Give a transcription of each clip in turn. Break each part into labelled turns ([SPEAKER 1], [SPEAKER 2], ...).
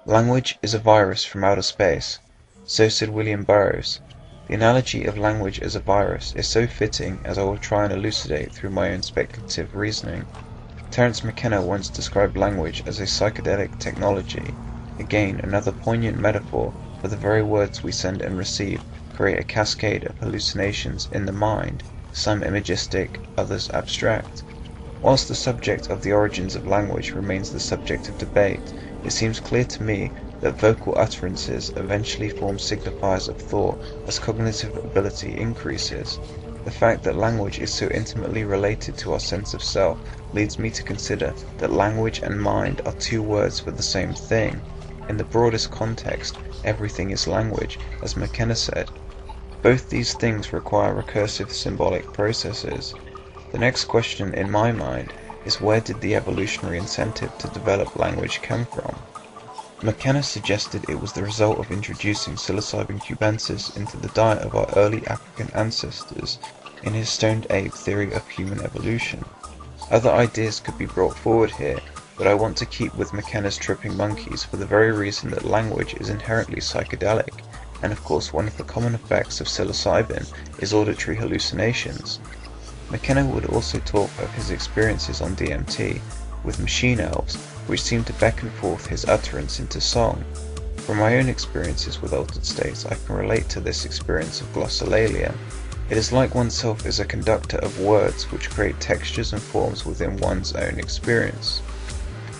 [SPEAKER 1] Language is a virus from outer space. So said William Burroughs. The analogy of language as a virus is so fitting, as I will try and elucidate through my own speculative reasoning. Terence McKenna once described language as a psychedelic technology. Again, another poignant metaphor, for the very words we send and receive create a cascade of hallucinations in the mind, some imagistic, others abstract. Whilst the subject of the origins of language remains the subject of debate, it seems clear to me that vocal utterances eventually form signifiers of thought as cognitive ability increases. The fact that language is so intimately related to our sense of self leads me to consider that language and mind are two words for the same thing. In the broadest context, everything is language, as McKenna said. Both these things require recursive symbolic processes. The next question in my mind is, where did the evolutionary incentive to develop language come from? McKenna suggested it was the result of introducing psilocybin cubensis into the diet of our early African ancestors in his stoned ape theory of human evolution. Other ideas could be brought forward here, but I want to keep with McKenna's tripping monkeys for the very reason that language is inherently psychedelic, and of course one of the common effects of psilocybin is auditory hallucinations. McKenna would also talk of his experiences on DMT with machine elves, which seemed to beckon forth his utterance into song. From my own experiences with altered states, I can relate to this experience of glossolalia. It is like oneself is a conductor of words which create textures and forms within one's own experience.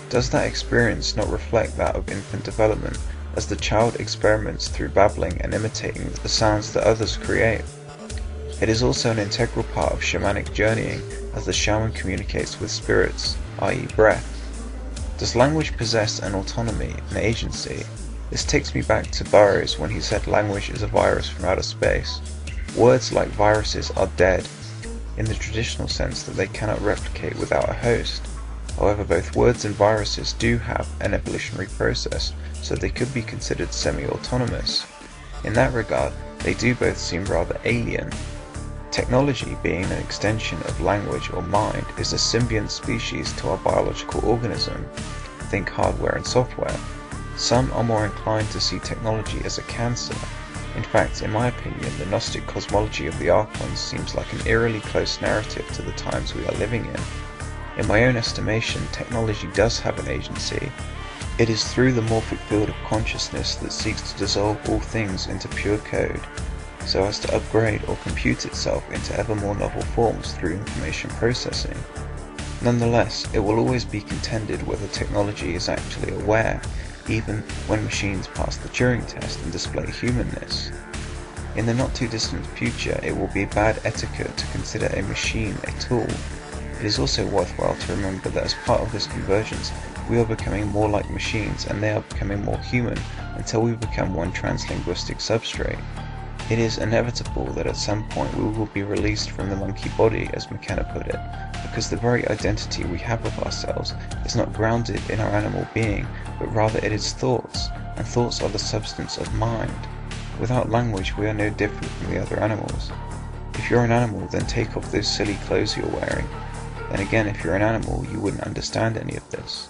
[SPEAKER 1] Does that experience not reflect that of infant development, as the child experiments through babbling and imitating the sounds that others create? It is also an integral part of shamanic journeying, as the shaman communicates with spirits, i.e. breath. Does language possess an autonomy, an agency? This takes me back to Burroughs when he said language is a virus from outer space. Words like viruses are dead, in the traditional sense that they cannot replicate without a host. However, both words and viruses do have an evolutionary process, so they could be considered semi-autonomous. In that regard, they do both seem rather alien. Technology, being an extension of language or mind, is a symbiont species to our biological organism. Think hardware and software. Some are more inclined to see technology as a cancer. In fact, in my opinion, the Gnostic cosmology of the Archons seems like an eerily close narrative to the times we are living in. In my own estimation, technology does have an agency. It is through the morphic field of consciousness that seeks to dissolve all things into pure code, so as to upgrade or compute itself into ever more novel forms through information processing. Nonetheless, it will always be contended whether technology is actually aware, even when machines pass the Turing test and display humanness. In the not too distant future, it will be bad etiquette to consider a machine a tool. It is also worthwhile to remember that as part of this convergence, we are becoming more like machines and they are becoming more human until we become one translinguistic substrate. It is inevitable that at some point we will be released from the monkey body, as McKenna put it, because the very identity we have of ourselves is not grounded in our animal being, but rather it is thoughts, and thoughts are the substance of mind. Without language we are no different from the other animals. If you're an animal, then take off those silly clothes you're wearing. Then again, if you're an animal, you wouldn't understand any of this.